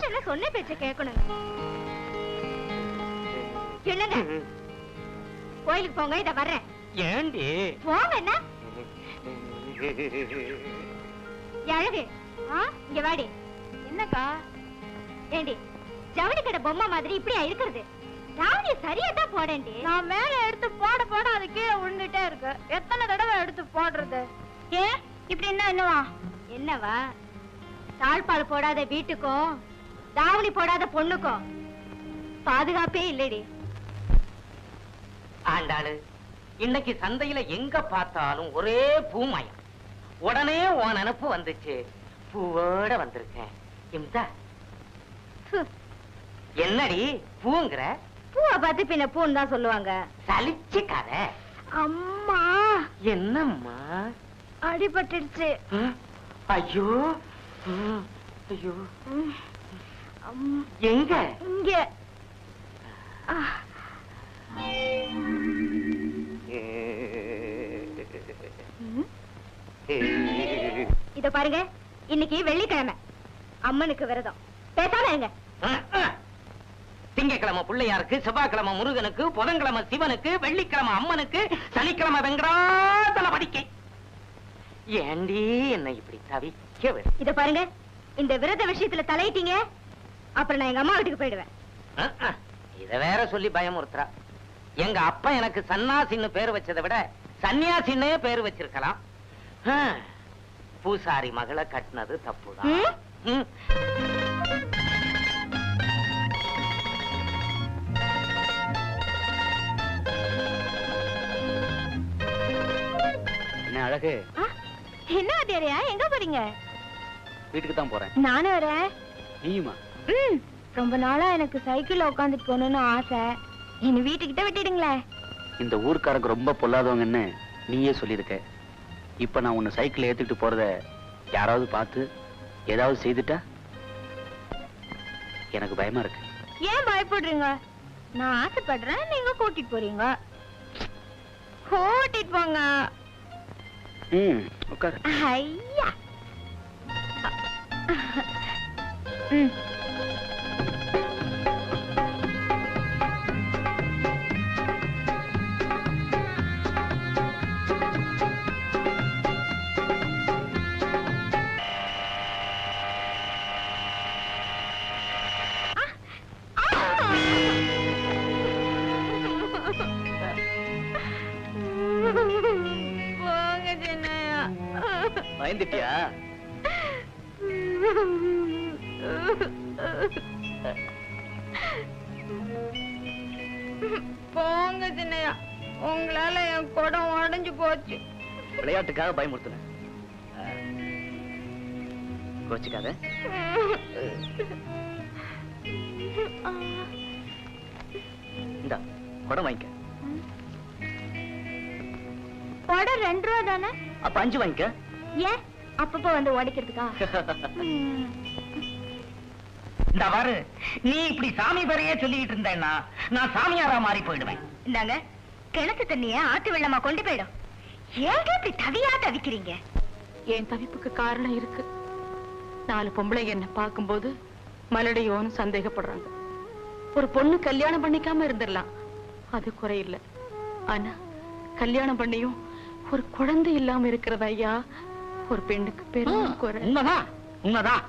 புருஷன்ல சொன்ன பேச்ச கேட்கணும். என்னங்க கோயிலுக்கு போங்க, இத வர்றேன். ஏண்டி போங்க. என்ன அழகு? இங்க வாடி. என்னக்கா? ஏண்டி ஜவுளி கடை பொம்மை மாதிரி இப்படியா இருக்கிறது? ராவணி சரியா தான் போடேண்டி. நான் மேல எடுத்து போட போட அது கீழே விழுந்துட்டே இருக்கு. எத்தனை தடவை எடுத்து போடுறது? ஏன் இப்படி என்னவா? என்னவா? தாழ்பால் போடாத வீட்டுக்கும் தாவணி போடாத பொண்ணுக்கும் பாதுகாப்பே இல்லடி. ஆண்டாளு, இன்னைக்கு சந்தையில எங்க பார்த்தாலும் ஒரே பூமயம். உடனே உன் நினப்பு வந்துச்சு. பூவோட வந்திருக்கேன். என்னடி பூங்கிற? பூவை பார்த்து பின்ன பூன்னு தான் சொல்லுவாங்க. சலிச்சுக்காத. அம்மா. என்னம்மா? அடிபட்டுடுச்சு. ஐயோ ஐயோ. எங்க? இங்க. இத பாருங்க, இன்னைக்கு வெள்ளிக்கிழமை, அம்மனுக்கு விரதம். பேசாம இருங்க. திங்கக்கிழமை பிள்ளையாருக்கு, செவ்வாய்க்கிழமை முருகனுக்கு, புதன்கிழமை சிவனுக்கு, வெள்ளிக்கிழமை அம்மனுக்கு, சனிக்கிழமை வெங்கடாசலபதிக்கு. ஏண்டி என்ன இப்படி தவிக்க? இத பாருங்க, இந்த விரத விஷயத்துல தலையிட்டீங்க, அப்புறம் நான் எங்க அம்மா வீட்டுக்கு போயிடுவேன். இத வேற சொல்லி பயமுறுத்துறா. எங்க அப்பா எனக்கு சன்னாசின்னு பேரு வச்சதை விட சன்னியாசின்னே பேரு வச்சிருக்கலாம். பூசாரி மகளை கட்டினது தப்புதான். என்ன அழகு? என்ன வாத்தியாரையா, எங்க போறீங்க? வீட்டுக்கு தான் போறேன். நானும் வரேன். நீயுமா? ரொம்ப நாளா எனக்கு சைக்கிள்ல உட்காந்துட்டு போகணும்னு ஆசை. என்ன வீட்டுக்கிட்ட விட்டுடுங்களே. இந்த ஊர்க்காரங்க ரொம்ப பொல்லாதவங்கன்னு நீயே சொல்லியிருக்க. இப்ப நான் உன்னை சைக்கிள் ஏத்துக்கிட்டு போறத யாராவது பார்த்து ஏதாவது செய்துட்டா எனக்கு பயமா இருக்கு. ஏன் பயப்படுறீங்க? நான் ஆசைப்படுறேன், நீங்க கூட்டிட்டு போறீங்க. கூட்டிட்டு போங்க. உட்காரு. ஐயா. பயந்துட்டியா? போங்க சின்னையா, உங்களால என் குடம் உடைஞ்சு போச்சு. விளையாட்டுக்காக பயமுறுத்துன. கோச்சிக்காத. இந்தா குடம் வாங்கிக்க. குடம் 2 ரூபா தானே? அப்ப 5 வாங்கிக்க. ஏன் அப்பப்போ வந்து உடைக்கிறதுக்கா? இந்த பாரு, நீ இப்படி சாமி பேரையே சொல்லிட்டு இருந்தேன்னா நான் சாமியாரா மாறி போயிடுவேன். இந்தாங்க, கிணத்து தண்ணிய ஆத்து வெள்ளமா கொண்டு போயிடும். ஏங்க இப்படி தவியா தவிக்கிறீங்க? என் தவிப்புக்கு காரணம் இருக்கு. 4 பொம்பளை என்ன பார்க்கும்போது மலடையோன்னு சந்தேகப்படுறாங்க. ஒரு பொண்ணு கல்யாணம் பண்ணிக்காம இருந்துடலாம், அது குறையில்லை. ஆனா கல்யாணம் பண்ணியும் ஒரு குழந்தை இல்லாம இருக்கிறது ஐயா ஒரு பெண்ணுக்கு பெரும் குறை. உண்மைதான், உண்மைதான்.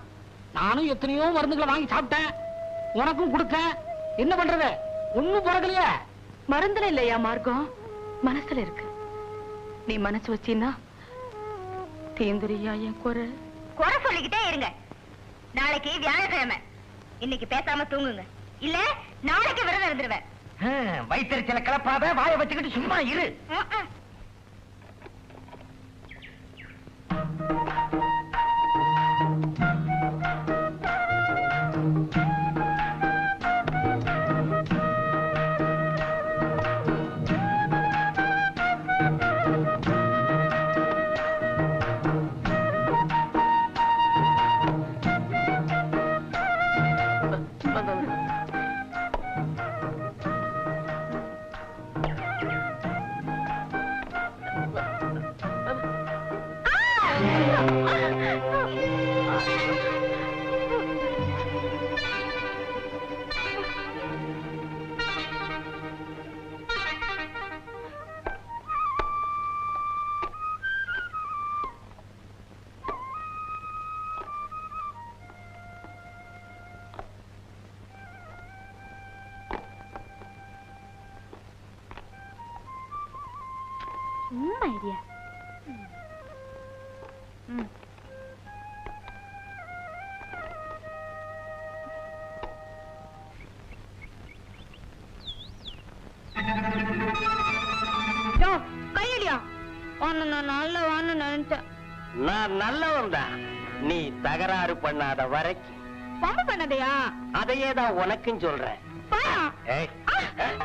நானும் எத்தனையோ மருந்துகளை வாங்கி சாப்பிட்டேன், உனக்கும் கொடுத்தேன். என்ன பண்றது? ஒண்ணும் பிறக்கலையே. மருந்துல இல்லையா மார்க்கம், மனசுல இருக்கு. நீ மனசு வச்சீன்னா தீந்துரியா என் குறை. குறை சொல்லிக்கிட்டே இருங்க. நாளைக்கு வியாழக்கிழமை, இன்னைக்கு பேசாம தூங்குங்க, இல்ல நாளைக்கு விரதம் இருந்துருவேன். வயிற்றுச்சல கிளப்பாத, வாயை வச்சுக்கிட்டு சும்மா இரு. ஐடியா. கையடியா நான் நல்லவான்னு நினைச்சேன். நான் நல்லவன் தான். நீ தகராறு பண்ணாத வரைக்கும். பம்பு பண்ணதையா? அதையே தான் உனக்கும் சொல்றேன். ஏய், ஏய்.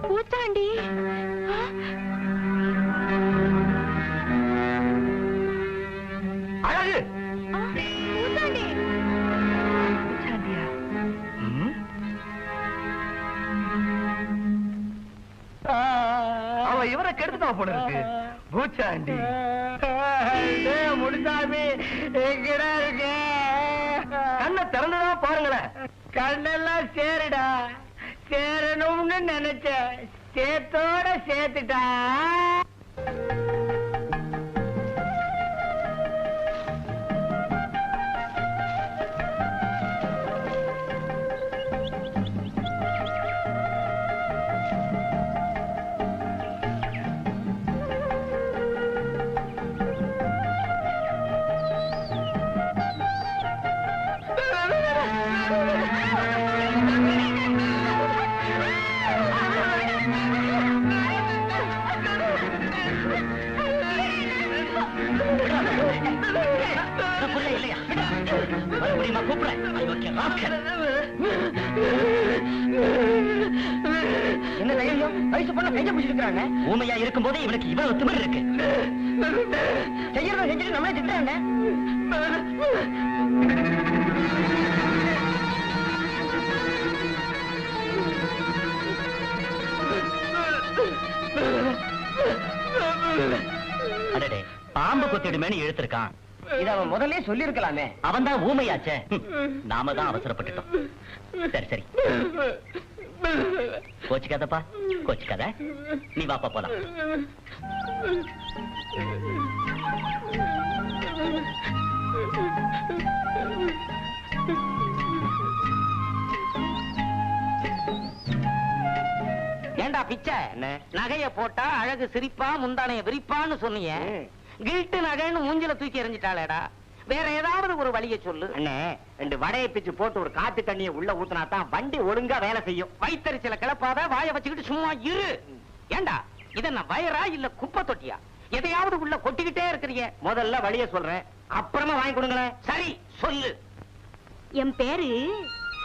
பூச்சாண்டி அழகு. பூச்சாண்டி அவ இவரை கெடுத்துட்டான் போல இருக்கு. பூச்சாண்டி முடிசாமி எங்கடா இருக்கு? கண்ணை திறந்துதான் பாருங்களேன். கண்ணெல்லாம் சேருடா. சேரணும்னு நினைச்ச சேத்தோட சேர்த்துட்டா. என்ன தைரியம்? வயசு பொண்ணு கைய பிடிச்சிருக்காங்க. ஊமையா இருக்கும் போதே இவனுக்கு இவ்வளவு திமிரு இருக்கு. செய்யறத செஞ்சுட்டு நம்மளே திட்டுறாங்க. அடடே, பாம்பு கொத்திடுமேனு இழுத்திருக்கான். இத அவன் முதல்ல சொல்லி இருக்கலாமே. அவன் தான் ஊமையாச்சே. நாம தான் அவசரப்பட்டுட்டோம். சரி சரி, கோச்சிக்காதப்பா, கோச்சிக்காத. நீ வாப்பா போலாம். ஏண்டா பிச்சை, நகைய போட்டா அழகு சிரிப்பா முந்தானைய விரிப்பான்னு சொன்னீங்க. கில்ட்டு நகைன்னு மூஞ்சில தூக்கி எறிஞ்சிட்டாளேடா. வேற ஏதாவது ஒரு வழிய சொல்லு. அண்ணே, 2 வடையை பிச்சு போட்டு ஒரு காத்து தண்ணியை உள்ள ஊத்துனா தான் வண்டி ஒழுங்கா வேலை செய்யும். வயித்தறிச்சல கிளப்பாத, வாய வச்சுக்கிட்டு சும்மா இரு. ஏண்டா இத நான் வயரா இல்ல குப்பை தொட்டியா? எதையாவது உள்ள கொட்டிக்கிட்டே இருக்கிறீங்க. முதல்ல வழிய சொல்றேன், அப்புறமா வாங்கி கொடுங்களேன். சரி சொல்லு. என் பேரு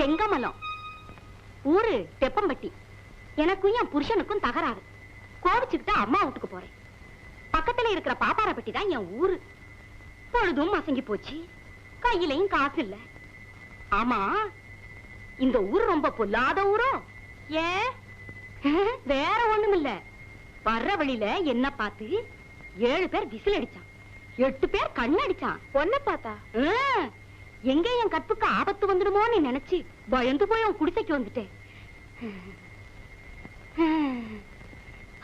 செங்கமலம், ஊரு தெப்பம்பட்டி. எனக்கும் என் புருஷனுக்கும் தகராறு. கோவிச்சுக்கிட்டு அம்மா வீட்டுக்கு போறேன். பக்கத்துல இருக்கிற பாப்பாரப்பட்டி தான் என் ஊரு. பொழுதும் மசங்கி போச்சு, கையிலையும் காசு இல்ல. ஆமா, இந்த ஊர் ரொம்ப பொல்லாத ஊரோ? ஏன்? வேற ஒண்ணும் இல்ல. வர்ற வழியில என்ன பார்த்து 7 பேர் விசில் அடிச்சான், 8 பேர் கண்ணடிச்சான். பொண்ண பார்த்தா எங்க என் கற்புக்கு ஆபத்து வந்துடுமோன்னு நினைச்சு பயந்து போய் உன் குடிசைக்கு வந்துட்டேன்.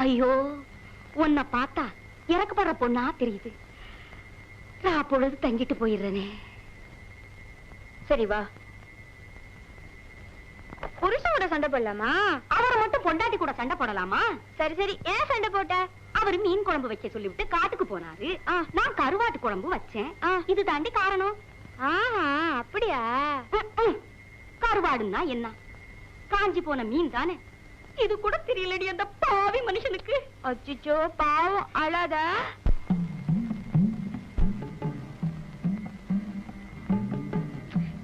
ஐயோ, உன்னை பார்த்தா இறக்கப்படுற பொண்ணா தெரியுது. நான் பொழுது தங்கிட்டு போயிடுறேனே. சரி வா. புருஷனோட சண்டை போடலாமா? அவரை மட்டும் பொண்டாட்டி கூட சண்டை போடலாமா? சரி சரி, ஏன் சண்டை போட்ட? அவரு மீன் குழம்பு வைக்க சொல்லிவிட்டு காட்டுக்கு போனாரு. நான் கருவாட்டு குழம்பு வச்சேன். இது தாண்டி காரணம். அப்படியா? கருவாடுன்னா என்ன? காஞ்சி போன மீன் தானே. இது கூட தெரியலடி அந்த பாவி மனுஷனுக்கு. அச்சோ பாவம், அழாத.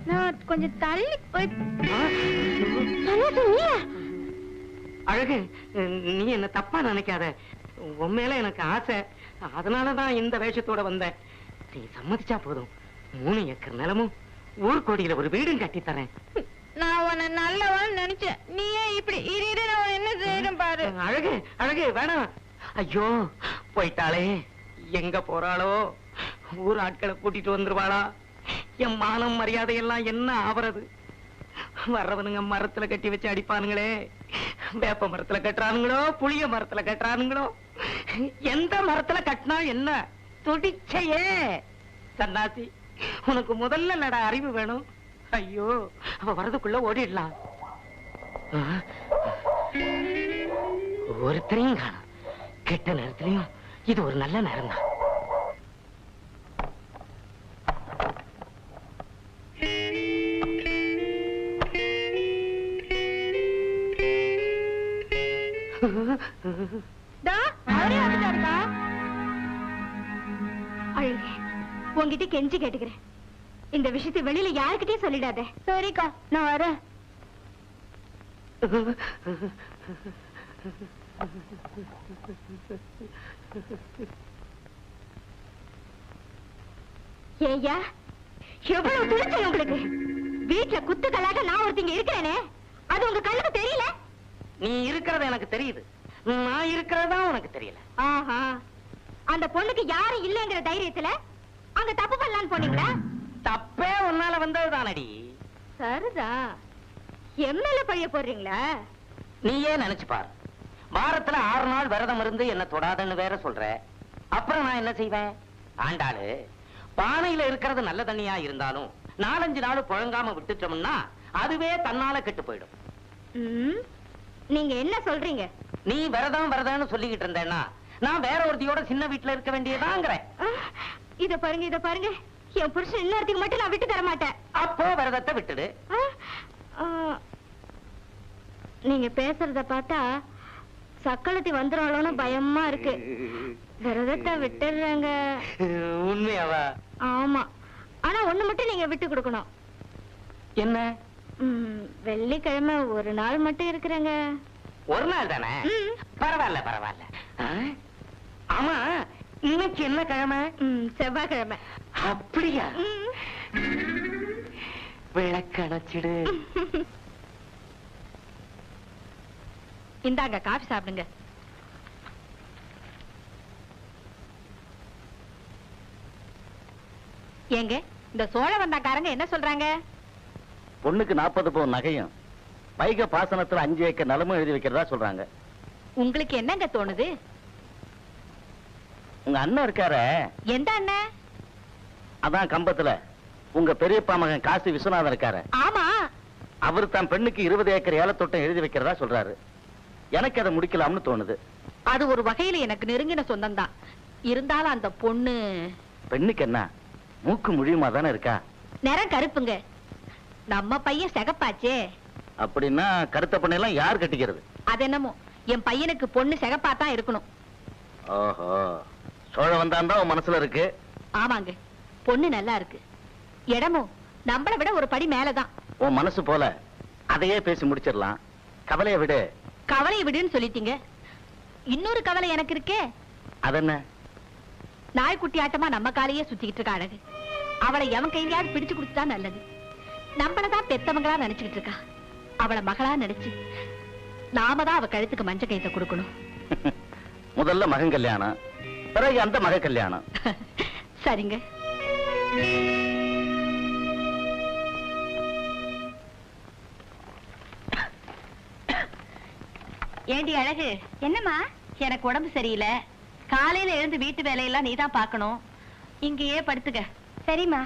நான் கொஞ்சம் தள்ளி போய். அழகு, நீ என்ன தப்பா நினைக்காத. உண்மையில எனக்கு ஆசை, அதனாலதான் இந்த வேஷத்தோட வந்தேன். நீ சம்மதிச்சா போதும், 3 ஏக்கர் நிலமும் ஊர்கோடியில ஒரு வீடும் கட்டித்தரேன். நான் உன்னை நல்லவன் நினைச்சேன், நீயே இப்படி இரு. நான் என்ன செய்யறேன் பாரு. அழகு அழகு, வேணாம். ஐயோ, போயிட்டாளே. எங்க போறாளோ? ஊர் ஆட்களை கூட்டிட்டு வந்துருவாளா? என் மானம் மரியாதை எல்லாம் என்ன ஆவறது? வர்றவனுங்க மரத்துல கட்டி வச்சு அடிப்பானுங்களே, வேப்ப மரத்துல கட்டுறானுங்களோ புளிய மரத்துல கட்டுறானுங்களோ, எந்த மரத்துல கட்டினா என்ன துடிச்சையே. சன்னாசி, உனக்கு முதல்ல நட அறிவு வேணும். ஐயோ, அவ வரதுக்குள்ள ஓடிடலாம். ஒருத்தரையும் காணும். கெட்ட நேரத்திலையும் இது ஒரு நல்ல நேரம் தான். அழகு, உங்ககிட்ட கெஞ்சி கேட்டுக்கிறேன், இந்த விஷயத்தை வெளியில யாருக்கிட்டயும் சொல்லிடாத. சரிக்கா, நான் வரேன். ஏய்யா, எவ்வளவு துணிச்சல் உங்களுக்கு! வீட்டுல குத்துக்களாக நான் ஒருத்தங்க இருக்கிறேனே, அது உங்க கண்ணுக்கு தெரியல? நீ இருக்கிறது எனக்கு தெரியுது, நான் இருக்கிறதா உனக்கு தெரியல. ஆஹா, அந்த பொண்ணுக்கு யாரும் இல்லைங்கிற தைரியத்துல அங்க தப்பு பண்ணலான்னு போனீங்களா? தப்பே உன்னால வந்ததுதானடி. சரிதா, எம்எல்ஏ பழிய போடுறீங்களா? நீயே நினைச்சு பாரு, வாரத்துல 6 நாள் விரதம் இருந்து என்ன தொடாதன்னு வேற சொல்ற. அப்புறம் நான் என்ன செய்வேன்? ஆண்டாளு, பானையில இருக்கிறது நல்ல தண்ணியா இருந்தாலும் 4-5 நாள் புழங்காம விட்டுட்டோம்னா அதுவே தன்னால கெட்டு போயிடும். நீங்க என்ன சொல்றீங்க? நீ விரதம்னு சொல்லிக்கிட்டு இருந்தேன்னா நான் வேற ஒருத்தியோட சின்ன வீட்டுல இருக்க வேண்டியதாங்கிறேன். இத பாருங்க, இத பாருங்க, என் புருஷன் இன்னொருத்திக்கு மட்டும் நான் விட்டு தர மாட்டேன். அப்போ விரதத்தை விட்டுடு. நீங்க பேசுறத பார்த்தா சக்களத்தி வந்துருவாளோன்னு பயமா இருக்கு. விரதத்தை விட்டுடுறாங்க. உண்மையாவா? ஆமா, ஆனா ஒண்ணு மட்டும் நீங்க விட்டு கொடுக்கணும். என்ன? வெள்ளிக்கிழமை ஒரு நாள் மட்டும் இருக்கிறேங்க. ஒரு நாள் தானே? பரவாயில்ல பரவாயில்ல. ஆமா, இன்னைக்கு என்ன கிழமை? செவ்வாய்க்கிழமை. அப்படியா? விளக்கணைச்சிடு. இந்தாங்க, காஃபி சாப்பிடுங்க. ஏங்க, இந்த சோழ வந்தாக்காரங்க என்ன சொல்றாங்க? பொண்ணுக்கு 40 பவுன் நகையும் பைக பாசனத்துல 5 ஏக்கர் நிலமும் எழுதி வைக்கிறதா சொல்றாங்க. உங்களுக்கு என்னங்க தோணுது? உங்க அண்ணன் இருக்கார? எந்த அண்ணன்? அதான் கம்பத்துல உங்க பெரியப்பா மகன் காசி விஸ்வநாதன் இருக்காரு. ஆமா, அவர் தான் பெண்ணுக்கு 20 ஏக்கர் ஏலத்தோட்டம் எழுதி வைக்கிறதா சொல்றாரு. எனக்கு அதை முடிக்கலாம்னு தோணுது. அது ஒரு வகையில எனக்கு நெருங்கின சொந்தம் தான். இருந்தாலும் அந்த பொண்ணு... பெண்ணுக்கு என்ன, மூக்கு முழியுமா தானே இருக்கா? நிறம் கருப்புங்க. நம்ம பையன் சிகப்பாச்சே. அப்படின்னா கருத்த பொண்ணெல்லாம் யார் கட்டிக்கிறது? அது என்னமோ, என் பையனுக்கு பொண்ணு சிகப்பாத்தான் இருக்கணும். ஓஹோ, சோழ வந்தாண்டா உன் மனசுல இருக்கு. ஆமாங்க, பொண்ணு நல்லா இருக்கு. இடமும் நம்மளை விட ஒரு படி மேலதான். உன் மனசு போல அதையே பேசி முடிச்சிடலாம். கவலையை விடு. கவலையை விடுன்னு சொல்லிட்டீங்க. இன்னொரு கவலை எனக்கு இருக்கே. அதென்ன? நாய்க்குட்டி ஆட்டமா நம்ம காலையே சுத்திக்கிட்டு இருக்க அழகு. அவளை எவன் கையிலாவது பிடிச்சு கொடுத்துட்டா நல்லது. நம்மளதான் பெத்தவங்களா நினைச்சுக்கிட்டு இருக்கா. அவளை மகளா நினைச்சு நாம தான் அவ கழுத்துக்கு மஞ்ச கைத்தை கொடுக்கணும். முதல்ல மகன் கல்யாணம், பிறகு அந்த மக கல்யாணம். சரிங்க. ஏண்டி அழகு? என்னம்மா? எனக்கு உடம்பு சரியில்லை. காலையில எழுந்து வீட்டு வேலையெல்லாம் நீதான் பாக்கணும். இங்கேயே படுத்துக்க. சரிம்மா.